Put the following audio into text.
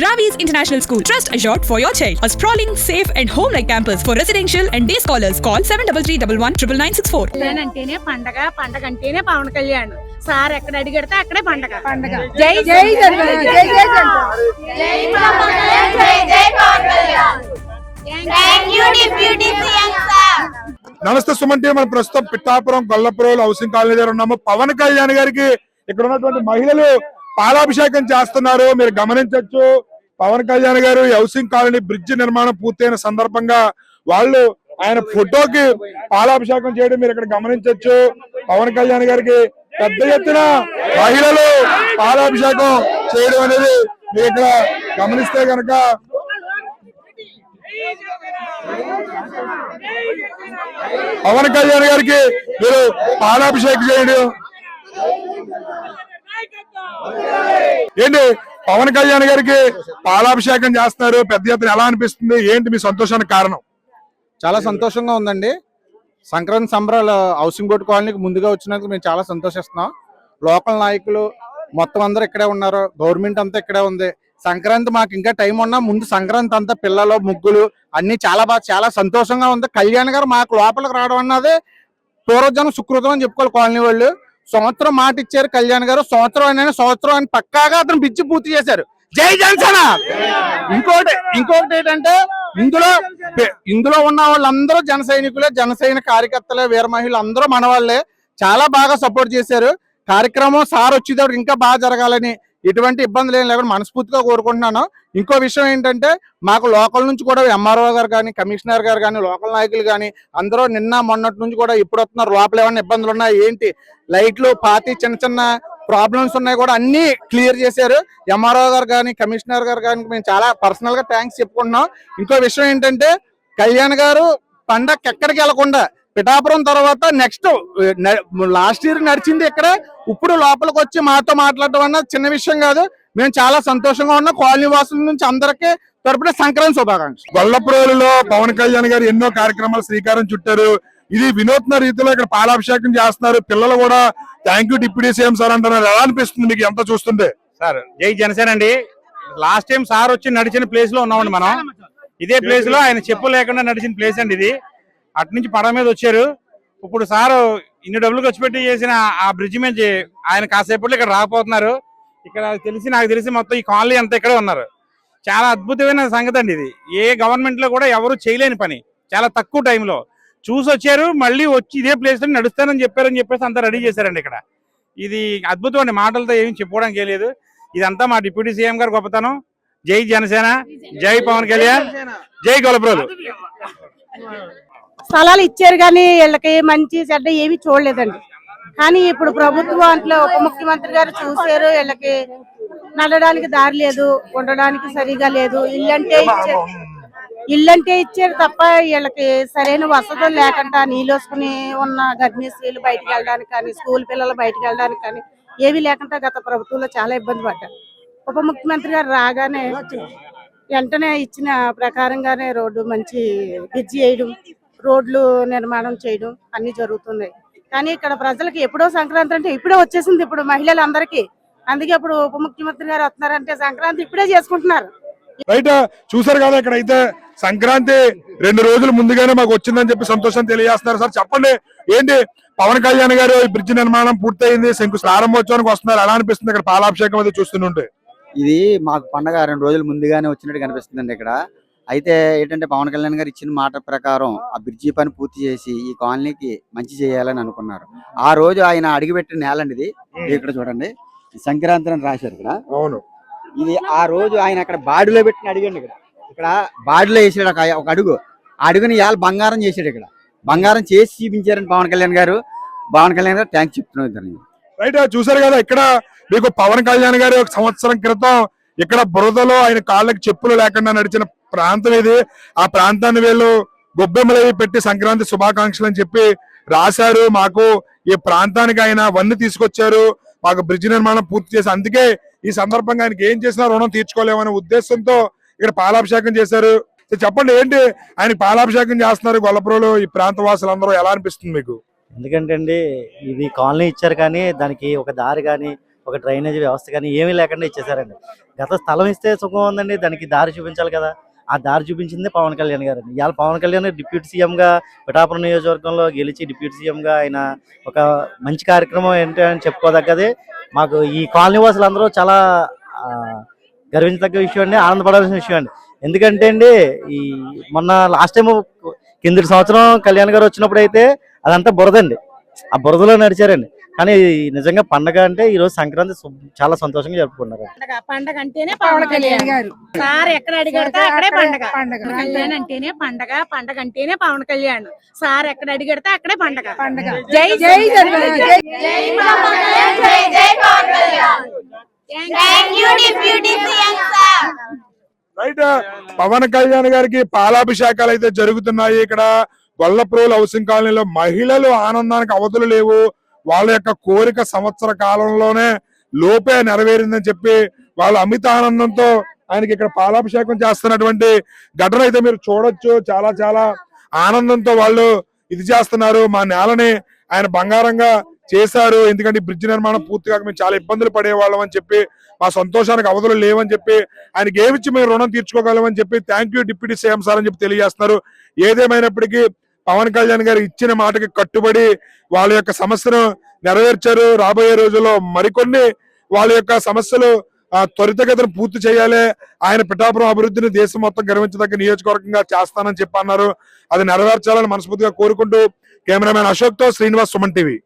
Ravi's International School. Trust assured for your child. A sprawling, safe and home-like campus for residential and day scholars. Call 7331 అంటేనే పండగ, పండగ అంటేనే Pawan Kalyan sir ఎక్కడ అడిగితే అక్కడే పండగ. జై జై జై జై జై నమస్తే సుమంటి. మన ప్రస్తుతం పిఠాపురం గొల్లపురం హౌసింగ్ కాలనీ దగ్గర ఉన్నాము. పవన్ కళ్యాణ్ గారికి ఇక్కడ ఉన్నటువంటి మహిళలు పాలాభిషేకం చేస్తున్నారు. మీరు గమనించవచ్చు. పవన్ కళ్యాణ్ గారు హౌసింగ్ కాలనీ బ్రిడ్జ్ నిర్మాణం పూర్తయిన సందర్భంగా వాళ్ళు ఆయన ఫోటోకి పాలాభిషేకం చేయడం మీరు ఇక్కడ గమనించవచ్చు. పవన్ కళ్యాణ్ గారికి పెద్ద ఎత్తున మహిళలు పాలాభిషేకం చేయడం అనేది మీరు ఇక్కడ గమనిస్తే కనుక పవన్ కళ్యాణ్ గారికి మీరు పాలాభిషేకం చేయడం ఏంటి? పవన్ కళ్యాణ్ గారికి పాలాభిషేకం చేస్తున్నారు పెద్ద ఎత్తున. ఎలా అనిపిస్తుంది? ఏంటి మీ సంతోషానికి కారణం? చాలా సంతోషంగా ఉందండి. సంక్రాంతి సంబరాలు హౌసింగ్ బోర్డు కాలనీకి ముందుగా వచ్చినందుకు మేము చాలా సంతోషిస్తున్నాం. లోకల్ నాయకులు మొత్తం అందరూ ఇక్కడే ఉన్నారు. గవర్నమెంట్ అంతా ఇక్కడే ఉంది. సంక్రాంతి మాకు ఇంకా టైం ఉన్నా ముందు సంక్రాంతి అంతా పిల్లలు ముగ్గులు అన్ని చాలా సంతోషంగా ఉంది. కళ్యాణ్ గారు మాకు లోపలికి రావడం అన్నది పూర్వజనం సుకృతం అని చెప్పుకోవాలి. కాలనీ వాళ్ళు సంవత్సరం మాట ఇచ్చారు. కళ్యాణ్ గారు సంవత్సరం అని పక్కాగా అతను పిచ్చి పూర్తి చేశారు. జై జనసేన. ఇంకొకటి ఏంటంటే ఇందులో ఉన్న వాళ్ళందరూ జన సైనికులే, జనసైనిక కార్యకర్తలే, వీర మహిళలు అందరూ మన వాళ్ళే. చాలా బాగా సపోర్ట్ చేశారు. కార్యక్రమం సార్ వచ్చేటప్పుడు ఇంకా బాగా జరగాలని, ఎటువంటి ఇబ్బందులు ఏం లేకుండా మనస్ఫూర్తిగా కోరుకుంటున్నాను. ఇంకో విషయం ఏంటంటే మాకు లోకల్ నుంచి కూడా ఎంఆర్ఓ గారు కానీ, కమిషనర్ గారు కానీ, లోకల్ నాయకులు కానీ అందరూ నిన్న మొన్నటి నుంచి కూడా ఎప్పుడు వస్తున్నారు, లోపల ఏమైనా ఇబ్బందులు ఉన్నాయి ఏంటి, లైట్లు పాతి చిన్న ప్రాబ్లమ్స్ ఉన్నాయి కూడా అన్ని క్లియర్ చేశారు. ఎంఆర్ఓ గారు కానీ, కమిషనర్ గారు కానీ మేము చాలా పర్సనల్ గా థ్యాంక్స్ చెప్పుకుంటున్నాం. ఇంకో విషయం ఏంటంటే కళ్యాణ్ గారు పండగకి ఎక్కడికి వెళ్లకుండా పిఠాపురం తర్వాత నెక్స్ట్ లాస్ట్ ఇయర్ నడిచింది ఇక్కడ, ఇప్పుడు లోపలికి వచ్చి మాతో మాట్లాడటం అన్నది చిన్న విషయం కాదు. మేము చాలా సంతోషంగా ఉన్నాం. కాలనీ వాసుల నుంచి అందరికీ తరపున సంక్రాంతి శుభాకాంక్షలు. గొల్లపురంలో పవన్ కళ్యాణ్ గారు ఎన్నో కార్యక్రమాలు శ్రీకారం చుట్టారు. ఇది వినూత్న రీతిలో ఇక్కడ పాలాభిషేకం చేస్తున్నారు. పిల్లలు కూడా thank you deputy CM sir అంటున్నారు. ఎలా అనిపిస్తుంది మీకు ఎంత చూస్తుంటే? సార్ జై జనసేన అండి. లాస్ట్ టైం సార్ వచ్చి నడిచిన ప్లేస్ లో ఉన్నామండి మనం. ఇదే ప్లేస్ లో ఆయన చెప్పు లేకుండా నడిచిన ప్లేస్ అండి ఇది. అటు నుంచి పడ మీద వచ్చారు. ఇప్పుడు సారు ఇన్ని డబ్బులు ఖర్చు పెట్టి చేసిన ఆ బ్రిడ్జ్ మీద ఆయన కాసేపట్లో ఇక్కడ రాకపోతున్నారు. ఇక్కడ నాకు తెలిసి మొత్తం ఈ కాలనీ అంతా ఇక్కడే ఉన్నారు. చాలా అద్భుతమైన సంగతి అండి ఇది. ఏ గవర్నమెంట్ లో కూడా ఎవరు చేయలేని పని. చాలా తక్కువ టైంలో చూసి వచ్చారు. మళ్ళీ వచ్చి ఇదే ప్లేస్ లో నడుస్తానని చెప్పేసి అంతా రెడీ చేశారండి ఇక్కడ. ఇది అద్భుతం అండి. మాటలతో ఏమి చెప్పుకోవడానికి లేదు. ఇదంతా మా డిప్యూటీ సీఎం గారు గొప్పతనం. జై జనసేన, జై పవన్ కళ్యాణ్, జై గొల్లపురం. స్థలాలు ఇచ్చారు కానీ వీళ్ళకి మంచి చెడ్డ ఏమి చూడలేదండి. కానీ ఇప్పుడు ప్రభుత్వం అంట్లో ఉప ముఖ్యమంత్రి గారు చూసారు. వీళ్ళకి నడడానికి దారి లేదు, ఉండడానికి సరిగా లేదు. ఇల్లంటే ఇచ్చారు తప్ప వీళ్ళకి సరైన వసతులు లేకుండా నీళ్ళొసుకుని ఉన్న గర్భిణీ స్త్రీలు బయటకు వెళ్ళడానికి కానీ, స్కూల్ పిల్లలు బయటకు వెళ్ళడానికి కానీ ఏమీ లేకుండా గత ప్రభుత్వంలో చాలా ఇబ్బంది పడ్డారు. ఉప ముఖ్యమంత్రి గారు రాగానే వెంటనే ఇచ్చిన ప్రకారంగానే రోడ్డు మంచి బ్రిడ్జి వేయడం, రోడ్లు నిర్మాణం చేయడం అన్ని జరుగుతున్నాయి. కానీ ఇక్కడ ప్రజలకు ఎప్పుడో సంక్రాంతి అంటే ఇప్పుడే వచ్చేసింది. ఇప్పుడు మహిళలందరికీ అందుకే ఇప్పుడు ఉప ముఖ్యమంత్రి గారు వస్తున్నారంటే సంక్రాంతి ఇప్పుడే చేసుకుంటున్నారు. బయట చూసారు కదా, ఇక్కడ అయితే సంక్రాంతి 2 రోజులు ముందుగానే మాకు వచ్చిందని చెప్పి సంతోషం తెలియజేస్తున్నారు. సార్ చెప్పండి, ఏంటి పవన్ కళ్యాణ్ గారు ఈ బ్రిడ్జ్ నిర్మాణం పూర్తయింది, ప్రారంభోత్సవానికి వస్తున్నారు, ఎలా అనిపిస్తుంది ఇక్కడ పాలాభిషేకం అది చూస్తుంటే? ఇది మాకు పండగ 2 రోజులు ముందుగానే వచ్చినట్టు కనిపిస్తుందండి. ఇక్కడ అయితే ఏంటంటే పవన్ కళ్యాణ్ గారు ఇచ్చిన మాట ప్రకారం ఆ బ్రిడ్జి పని పూర్తి చేసి ఈ కాలనీకి మంచి చేయాలని అనుకున్నారు. ఆ రోజు ఆయన అడిగిపెట్టిన నేలండి ఇది. ఇక్కడ చూడండి, సంక్రాంతి అని రాశారు ఇక్కడ. అవును, ఇది ఆ రోజు ఆయన అక్కడ బాడిలో పెట్టిన అడిగండి. ఇక్కడ బాడిలో వేసాడు ఒక అడుగు. ఆ అడుగుని ఇవాళ బంగారం చేశాడు. ఇక్కడ బంగారం చేసి చూపించారని పవన్ కళ్యాణ్ గారు థ్యాంక్స్ చెప్తున్నారు. రైట్, చూసారు కదా, ఇక్కడ మీకు పవన్ కళ్యాణ్ గారు 1 సంవత్సరం క్రితం ఇక్కడ బురదలో ఆయన కాళ్ళకి చెప్పులు లేకుండా నడిచిన ప్రాంతం ఇది. ఆ ప్రాంతాన్ని వీళ్ళు గొబ్బెమ్మలు పెట్టి సంక్రాంతి శుభాకాంక్షలు అని చెప్పి రాశారు. మాకు ఈ ప్రాంతానికి ఆయన వన్ని తీసుకొచ్చారు, మాకు బ్రిడ్జ్ నిర్మాణం పూర్తి చేసి, అందుకే ఈ సందర్భంగా ఆయనకి ఏం చేసినా రుణం తీర్చుకోలేమనే ఉద్దేశంతో ఇక్కడ పాలాభిషేకం చేశారు. చెప్పండి, ఏంటి ఆయన పాలాభిషేకం చేస్తున్నారు గొల్లపురంలో ఈ ప్రాంత వాసులందరూ, ఎలా అనిపిస్తుంది మీకు? ఎందుకంటే అండి ఇది కాలనీ ఇచ్చారు కానీ దానికి ఒక దారి కానీ ఒక డ్రైనేజ్ వ్యవస్థ కానీ ఏమీ లేకుండా ఇచ్చేసారండి. గత స్థలం ఇస్తే సుఖం ఉందండి, దానికి దారి చూపించాలి కదా. ఆ దారి చూపించింది పవన్ కళ్యాణ్ గారు. ఇవాళ పవన్ కళ్యాణ్ డిప్యూటీ సీఎంగా పిఠాపురం నియోజకవర్గంలో గెలిచి డిప్యూటీ సీఎంగా ఆయన ఒక మంచి కార్యక్రమం ఏంటి అని చెప్పుకోదగ్గది. మాకు ఈ కాలనీ వాసులందరూ చాలా గర్వించదగ్గ విషయం అండి, ఆనందపడాల్సిన విషయం అండి. ఎందుకంటే అండి ఈ మొన్న లాస్ట్ టైం కిందటి సంవత్సరం కళ్యాణ్ గారు వచ్చినప్పుడు అయితే అదంతా బురదండి, ఆ బురదలో నడిచారండి. కానీ నిజంగా పండగ అంటే ఈ రోజు సంక్రాంతి చాలా సంతోషంగా జరుపుకున్నారు. పండగ అంటేనే పవన్ కళ్యాణ్ గారు. సార్ ఎక్కడ అడిగడితే అక్కడే పండగ. కళ్యాణ్ అంటేనే పండగ, పండగ అంటేనే పవన్ కళ్యాణ్. సార్ ఎక్కడ అడిగడితే అక్కడే పండగ. జై జై జై జై పవన్ కళ్యాణ్, జై జై Pawan Kalyan. Thank you deputy CM sir. Right, Pawan Kalyan గారికి పాలాభిషేకాలు అయితే జరుగుతున్నాయి. ఇక్కడ గొల్లప్రోలు హౌసింగ్ కాలనీలో మహిళలు ఆనందానికి అవధులు లేవు. వాళ్ళ యొక్క కోరిక సంవత్సర కాలంలోనే లోపే నెరవేరిందని చెప్పి వాళ్ళు అమిత ఆనందంతో ఆయనకి ఇక్కడ పాలాభిషేకం చేస్తున్నటువంటి ఘటన అయితే మీరు చూడొచ్చు. చాలా చాలా ఆనందంతో వాళ్ళు ఇది చేస్తున్నారు. మా నేలని ఆయన బంగారంగా చేశారు, ఎందుకంటే బ్రిడ్జ్ నిర్మాణం పూర్తిగా మేము చాలా ఇబ్బందులు పడేవాళ్ళం అని చెప్పి, మా సంతోషానికి అవధులు లేవని చెప్పి, ఆయనకి ఏమిచ్చి మేము రుణం తీర్చుకోగలమని చెప్పి thank you deputy CM sir అని చెప్పి తెలియజేస్తున్నారు. ఏదేమైనప్పటికీ పవన్ కళ్యాణ్ గారు ఇచ్చిన మాటకి కట్టుబడి వాళ్ళ యొక్క సమస్యను నెరవేర్చారు. రాబోయే రోజుల్లో మరికొన్ని వాళ్ళ యొక్క సమస్యలు త్వరితగతిన పూర్తి చేయాలి. ఆయన పిఠాపురం అభివృద్ధిని దేశం మొత్తం గర్వించదగ్గ నియోజకవర్గంగా చేస్తానని చెప్పి అన్నారు. అది నెరవేర్చాలని మనస్ఫూర్తిగా కోరుకుంటూ కెమెరామెన్ అశోక్ తో శ్రీనివాస్, సుమన్ టీవీ.